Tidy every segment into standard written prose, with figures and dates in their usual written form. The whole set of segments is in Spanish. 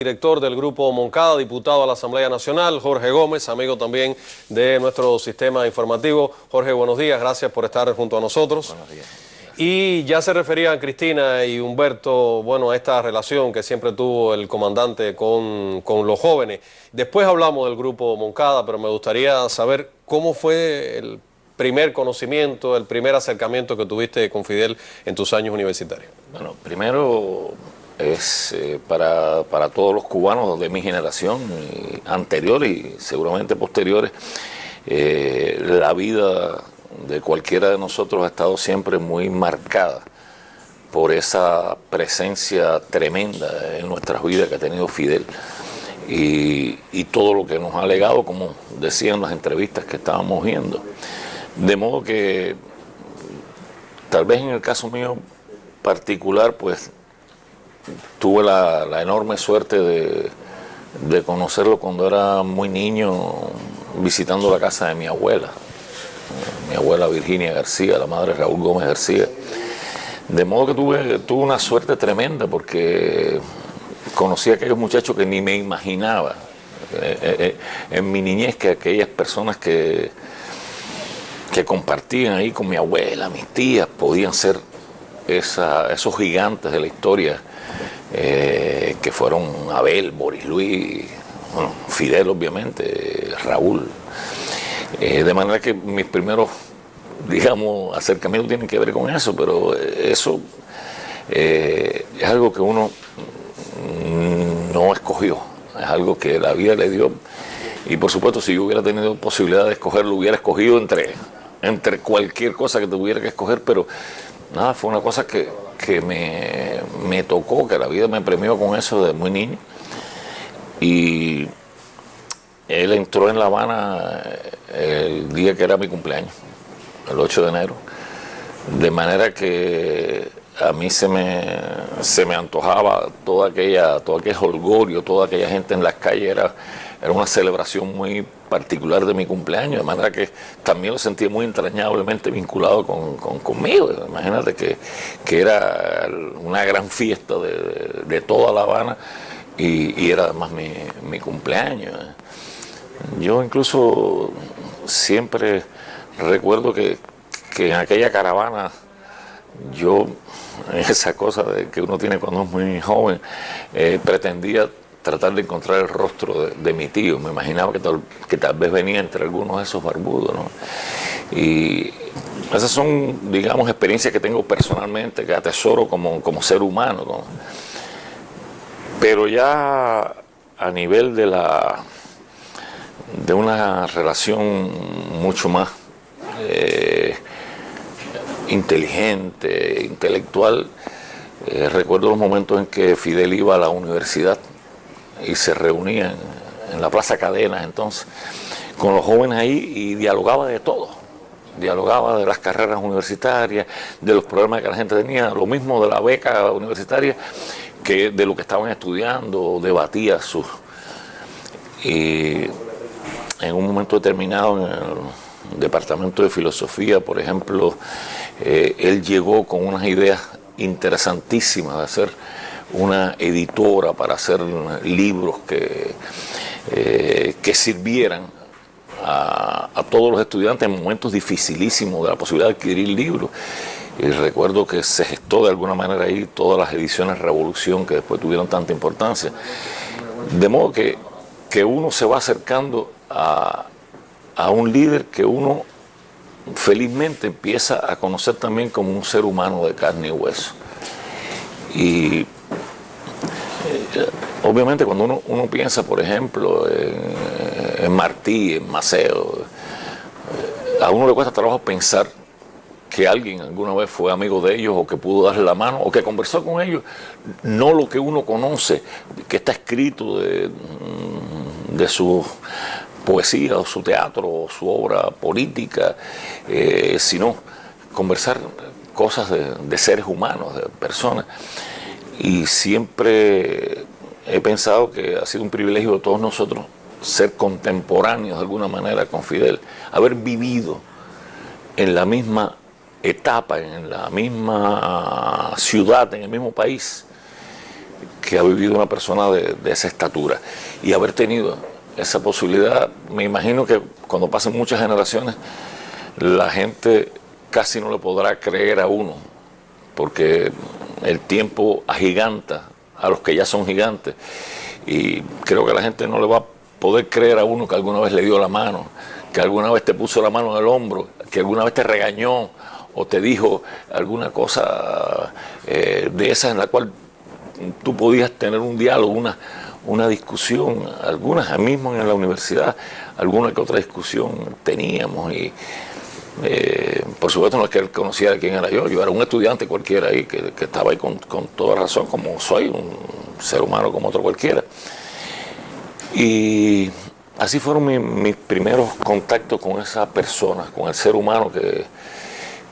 Director del Grupo Moncada, diputado a la Asamblea Nacional, Jorge Gómez, amigo también de nuestro sistema informativo. Jorge, buenos días, gracias por estar junto a nosotros. Buenos días. Y ya se referían Cristina y Humberto, bueno, a esta relación que siempre tuvo el comandante con los jóvenes. Después hablamos del Grupo Moncada, pero me gustaría saber cómo fue el primer conocimiento, el primer acercamiento que tuviste con Fidel en tus años universitarios. Bueno, primero es para todos los cubanos de mi generación anterior y seguramente posteriores, la vida de cualquiera de nosotros ha estado siempre muy marcada por esa presencia tremenda en nuestras vidas que ha tenido Fidel y todo lo que nos ha legado, como decían las entrevistas que estábamos viendo. De modo que tal vez en el caso mío particular, pues tuve la enorme suerte de conocerlo cuando era muy niño, visitando la casa de mi abuela Virginia García, la madre de Raúl Gómez García. De modo que tuve una suerte tremenda porque conocí a aquellos muchachos que ni me imaginaba en mi niñez, que aquellas personas que compartían ahí con mi abuela, mis tías, podían ser esos gigantes de la historia que fueron Abel, Boris Luis, bueno, Fidel obviamente, Raúl. De manera que mis primeros, digamos, acercamientos tienen que ver con eso, pero eso es algo que uno no escogió, es algo que la vida le dio. Y por supuesto, si yo hubiera tenido posibilidad de escogerlo, hubiera escogido entre cualquier cosa que tuviera que escoger, pero nada, fue una cosa que me tocó, que la vida me premió con eso desde muy niño. Y él entró en La Habana el día que era mi cumpleaños, el 8 de enero, de manera que a mí se me antojaba todo aquel jolgorio, toda aquella gente en las calles, era una celebración muy particular de mi cumpleaños, de manera que también lo sentí muy entrañablemente vinculado conmigo. Imagínate que era una gran fiesta de toda La Habana y era además mi cumpleaños. Yo incluso siempre recuerdo que en aquella caravana, esa cosa que uno tiene cuando es muy joven, pretendía tratar de encontrar el rostro de mi tío. Me imaginaba que tal vez venía entre algunos de esos barbudos, ¿no? Y esas son, digamos, experiencias que tengo personalmente, que atesoro como ser humano, ¿no? Pero ya a nivel de una relación mucho más inteligente, intelectual, recuerdo los momentos en que Fidel iba a la universidad y se reunía en la Plaza Cadenas entonces con los jóvenes ahí y dialogaba de todo. Dialogaba de las carreras universitarias, de los problemas que la gente tenía, lo mismo de la beca universitaria que de lo que estaban estudiando, debatía y en un momento determinado en el departamento de filosofía, por ejemplo, él llegó con unas ideas interesantísimas de hacer una editora para hacer libros que sirvieran a todos los estudiantes en momentos dificilísimos de la posibilidad de adquirir libros. Y recuerdo que se gestó de alguna manera ahí todas las ediciones Revolución que después tuvieron tanta importancia. De modo que uno se va acercando a un líder que uno felizmente empieza a conocer también como un ser humano de carne y hueso. Y obviamente cuando uno piensa, por ejemplo, en Martí, en Maceo, a uno le cuesta trabajo pensar que alguien alguna vez fue amigo de ellos o que pudo darle la mano o que conversó con ellos, no lo que uno conoce, que está escrito de su poesía o su teatro o su obra política, sino conversar cosas de seres humanos, de personas. Y siempre he pensado que ha sido un privilegio de todos nosotros ser contemporáneos de alguna manera con Fidel, haber vivido en la misma etapa, en la misma ciudad, en el mismo país, que ha vivido una persona de esa estatura. Y haber tenido esa posibilidad, me imagino que cuando pasen muchas generaciones, la gente casi no le podrá creer a uno, porque el tiempo agiganta a los que ya son gigantes, y creo que la gente no le va a poder creer a uno que alguna vez le dio la mano, que alguna vez te puso la mano en el hombro, que alguna vez te regañó o te dijo alguna cosa de esas en la cual tú podías tener un diálogo, una discusión. Algunas mismo en la universidad, alguna que otra discusión teníamos, y por supuesto no es que él conociera quién era yo era un estudiante cualquiera ahí que estaba ahí con toda razón, como soy, un ser humano como otro cualquiera. Y así fueron mis primeros contactos con esa persona, con el ser humano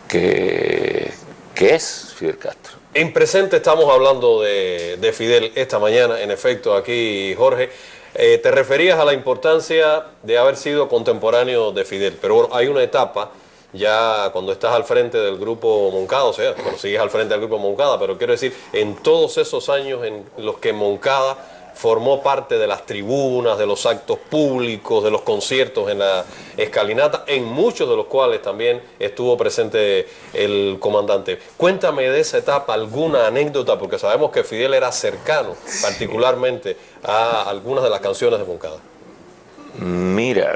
que es Fidel Castro. En presente estamos hablando de Fidel esta mañana, en efecto, aquí, Jorge. Te referías a la importancia de haber sido contemporáneo de Fidel, pero bueno, hay una etapa ya cuando estás al frente del Grupo Moncada, o sea, cuando sigues al frente del Grupo Moncada, pero quiero decir, en todos esos años en los que Moncada formó parte de las tribunas, de los actos públicos, de los conciertos en la escalinata, en muchos de los cuales también estuvo presente el comandante. Cuéntame de esa etapa alguna anécdota, porque sabemos que Fidel era cercano, particularmente a algunas de las canciones de Moncada. Mira,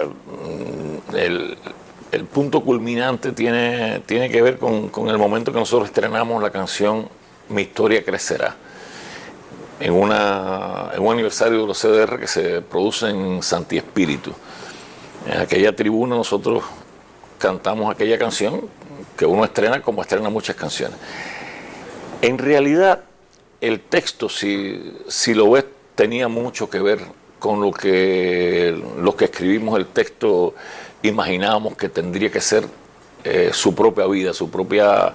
el punto culminante tiene que ver con el momento que nosotros estrenamos la canción Mi Historia Crecerá, en un aniversario de los CDR que se produce en Santi Espíritu. En aquella tribuna nosotros cantamos aquella canción que uno estrena como estrena muchas canciones. En realidad, el texto, si lo ves, tenía mucho que ver con lo que los que escribimos el texto imaginábamos que tendría que ser su propia vida, su propia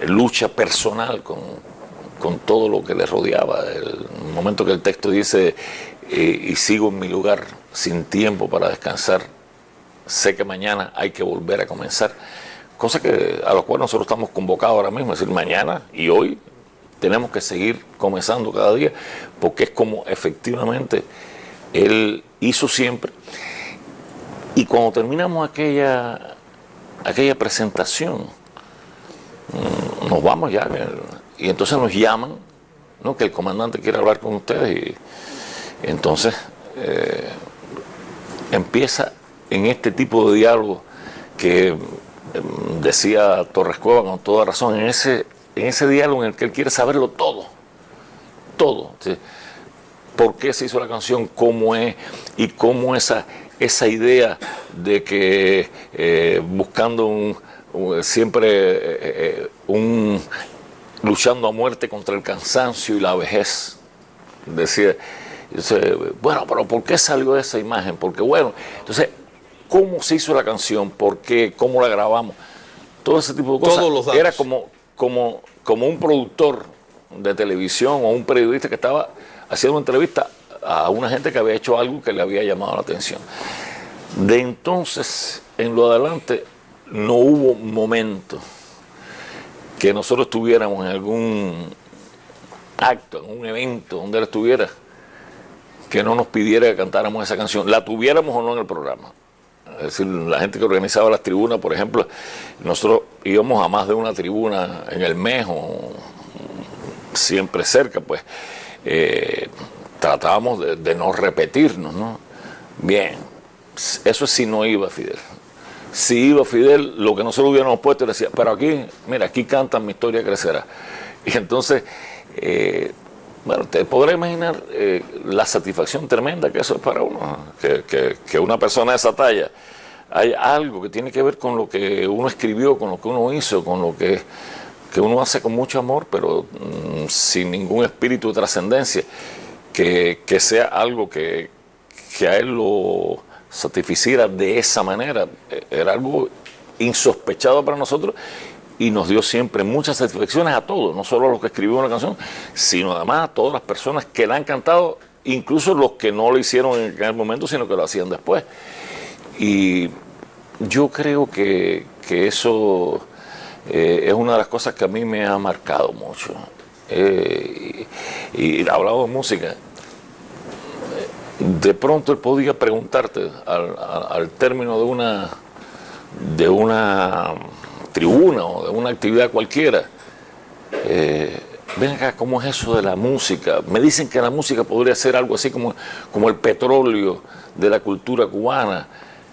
lucha personal con todo lo que le rodeaba. El momento que el texto dice, y sigo en mi lugar sin tiempo para descansar, sé que mañana hay que volver a comenzar, cosa a la cual nosotros estamos convocados ahora mismo, es decir, mañana y hoy tenemos que seguir comenzando cada día, porque es como efectivamente él hizo siempre. Y cuando terminamos aquella presentación, nos vamos ya, y entonces nos llaman, ¿no?, que el comandante quiere hablar con ustedes, y entonces empieza en este tipo de diálogo que decía Torres Cueva con toda razón, en ese diálogo en el que él quiere saberlo todo, ¿sí? ¿Por qué se hizo la canción? ¿Cómo es? Y cómo esa idea de que buscando siempre luchando a muerte contra el cansancio y la vejez, decía, bueno, pero ¿por qué salió esa imagen? Porque bueno, entonces, ¿cómo se hizo la canción? ¿Por qué? ¿Cómo la grabamos? Todo ese tipo de cosas. Todos los datos. Era como un productor de televisión o un periodista que estaba haciendo una entrevista a una gente que había hecho algo que le había llamado la atención. De entonces en lo adelante no hubo momento que nosotros estuviéramos en algún acto, en un evento donde él estuviera, que no nos pidiera que cantáramos esa canción, la tuviéramos o no en el programa. Es decir, la gente que organizaba las tribunas, por ejemplo, nosotros íbamos a más de una tribuna en el mes o siempre cerca, pues tratábamos de no repetirnos, ¿no? Bien, eso sí no iba Fidel. Si iba Fidel, lo que nosotros hubiéramos puesto, le decía, pero aquí, mira, aquí cantan Mi Historia Crecerá. Y entonces, bueno, te podrás imaginar la satisfacción tremenda que eso es para uno, que una persona de esa talla, hay algo que tiene que ver con lo que uno escribió, con lo que uno hizo, con lo que uno hace con mucho amor, pero sin ningún espíritu de trascendencia, que sea algo que a él lo satisficiera de esa manera, era algo insospechado para nosotros y nos dio siempre muchas satisfacciones a todos, no solo a los que escribieron la canción, sino además a todas las personas que la han cantado, incluso los que no lo hicieron en aquel momento, sino que lo hacían después. Y yo creo que eso es una de las cosas que a mí me ha marcado mucho. y hablaba de música, de pronto él podía preguntarte al término de una tribuna o de una actividad cualquiera, ven acá, ¿cómo es eso de la música? Me dicen que la música podría ser algo así como el petróleo de la cultura cubana.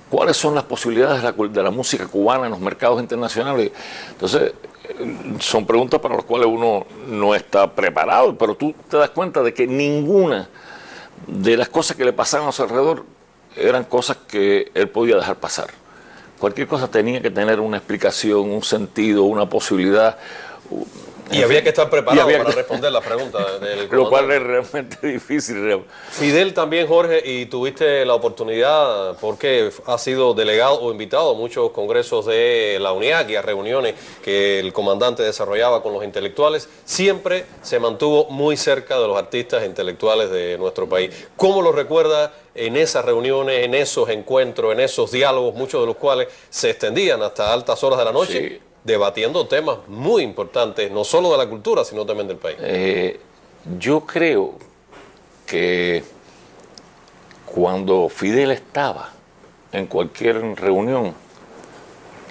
¿Cuáles son las posibilidades de la música cubana en los mercados internacionales? Entonces, son preguntas para las cuales uno no está preparado, pero tú te das cuenta de que ninguna de las cosas que le pasaban a su alrededor eran cosas que él podía dejar pasar. Cualquier cosa tenía que tener una explicación, un sentido, una posibilidad. Y había que estar preparado para responder las preguntas del lo cual es realmente difícil. Fidel también, Jorge, y tuviste la oportunidad, porque has sido delegado o invitado a muchos congresos de la UNIAC y a reuniones que el comandante desarrollaba con los intelectuales, siempre se mantuvo muy cerca de los artistas e intelectuales de nuestro país. ¿Cómo lo recuerda en esas reuniones, en esos encuentros, en esos diálogos, muchos de los cuales se extendían hasta altas horas de la noche? Sí. Debatiendo temas muy importantes, no solo de la cultura, sino también del país. Yo creo que cuando Fidel estaba en cualquier reunión,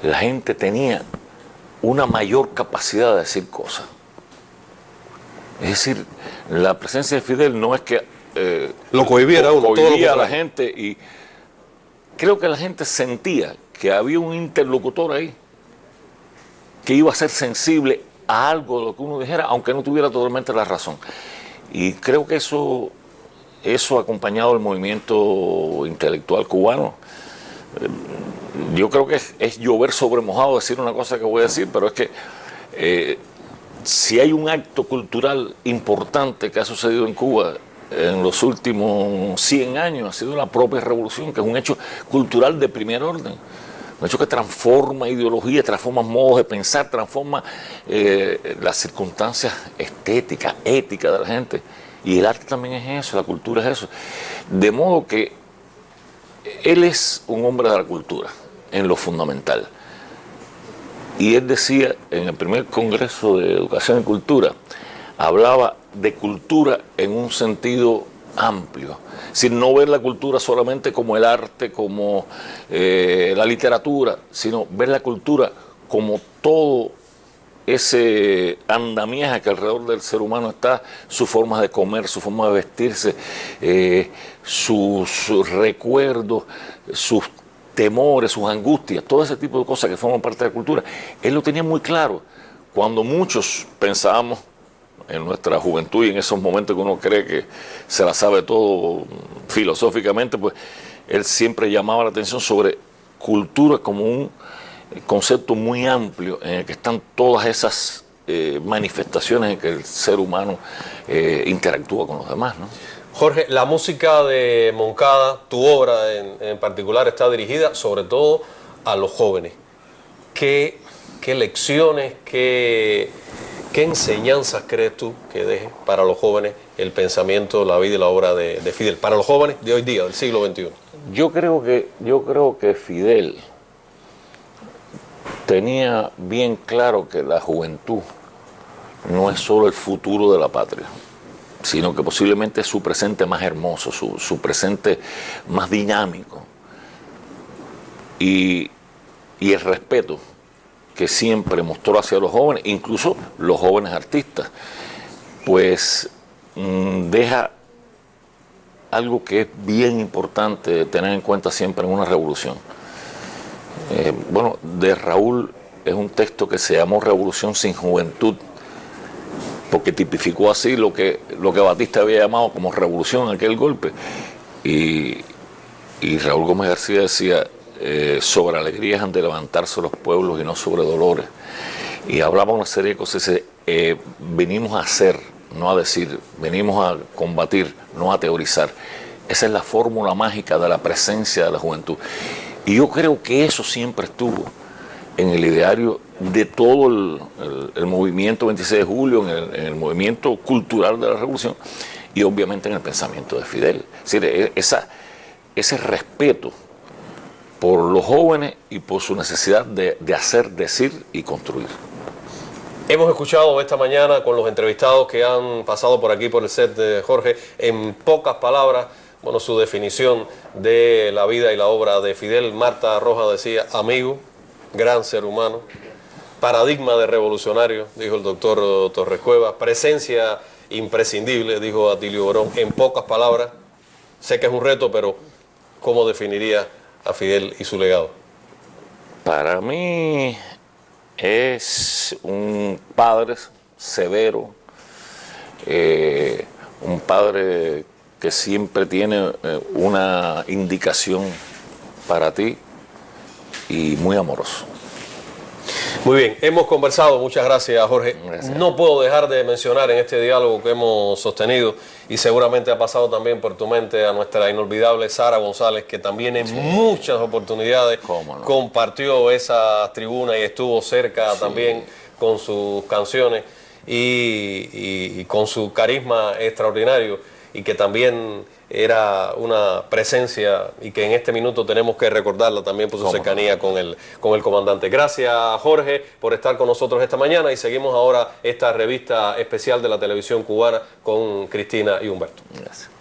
la gente tenía una mayor capacidad de decir cosas. Es decir, la presencia de Fidel no es que lo cohibiera uno, cohibía a la gente, y creo que la gente sentía que había un interlocutor ahí que iba a ser sensible a algo de lo que uno dijera, aunque no tuviera totalmente la razón. Y creo que eso ha acompañado el movimiento intelectual cubano. Yo creo que es llover sobre mojado decir una cosa que voy a decir, pero es que si hay un acto cultural importante que ha sucedido en Cuba en los últimos 100 años, ha sido la propia revolución, que es un hecho cultural de primer orden. Un hecho que transforma ideología, transforma modos de pensar, transforma las circunstancias estéticas, éticas de la gente. Y el arte también es eso, la cultura es eso. De modo que él es un hombre de la cultura, en lo fundamental. Y él decía, en el primer Congreso de Educación y Cultura, hablaba de cultura en un sentido amplio, sin no ver la cultura solamente como el arte, como la literatura, sino ver la cultura como todo ese andamiaje que alrededor del ser humano está, sus formas de comer, su forma de vestirse, sus recuerdos, sus temores, sus angustias, todo ese tipo de cosas que forman parte de la cultura. Él lo tenía muy claro. Cuando muchos pensábamos en nuestra juventud y en esos momentos que uno cree que se la sabe todo filosóficamente, pues él siempre llamaba la atención sobre cultura como un concepto muy amplio en el que están todas esas manifestaciones en que el ser humano interactúa con los demás, ¿no? Jorge, la música de Moncada, tu obra en particular, está dirigida sobre todo a los jóvenes. ¿Qué lecciones, qué enseñanzas crees tú que deje para los jóvenes el pensamiento, la vida y la obra de Fidel? Para los jóvenes de hoy día, del siglo XXI. Yo creo que Fidel tenía bien claro que la juventud no es solo el futuro de la patria, sino que posiblemente es su presente más hermoso, su presente más dinámico. Y el respeto que siempre mostró hacia los jóvenes, incluso los jóvenes artistas, pues deja algo que es bien importante tener en cuenta siempre en una revolución. Bueno, de Raúl es un texto que se llamó Revolución sin Juventud, porque tipificó así lo que Batista había llamado como revolución, aquel golpe. Y Raúl Gómez García decía, sobre alegrías han de levantarse los pueblos y no sobre dolores. Y hablaba una serie de cosas, venimos a hacer, no a decir, venimos a combatir, no a teorizar. Esa es la fórmula mágica de la presencia de la juventud. Y yo creo que eso siempre estuvo en el ideario de todo el movimiento 26 de julio, en el movimiento cultural de la revolución y obviamente en el pensamiento de Fidel. Es decir, ese respeto por los jóvenes y por su necesidad de hacer, decir y construir. Hemos escuchado esta mañana con los entrevistados que han pasado por aquí por el set de Jorge, en pocas palabras, bueno, su definición de la vida y la obra de Fidel. Marta Rojas decía, amigo, gran ser humano, paradigma de revolucionario, dijo el doctor Torres Cuevas, presencia imprescindible, dijo Atilio Borón. En pocas palabras, sé que es un reto, pero ¿cómo definiría a Fidel y su legado? Para mí es un padre severo, un padre que siempre tiene una indicación para ti y muy amoroso. Muy bien, hemos conversado, muchas gracias Jorge. Gracias. No puedo dejar de mencionar en este diálogo que hemos sostenido y seguramente ha pasado también por tu mente a nuestra inolvidable Sara González, que también en muchas oportunidades compartió esa tribuna y estuvo cerca también con sus canciones y con su carisma extraordinario, y que también era una presencia y que en este minuto tenemos que recordarla también por su cercanía con el comandante. Gracias Jorge por estar con nosotros esta mañana, y seguimos ahora esta revista especial de la televisión cubana con Cristina y Humberto. Gracias.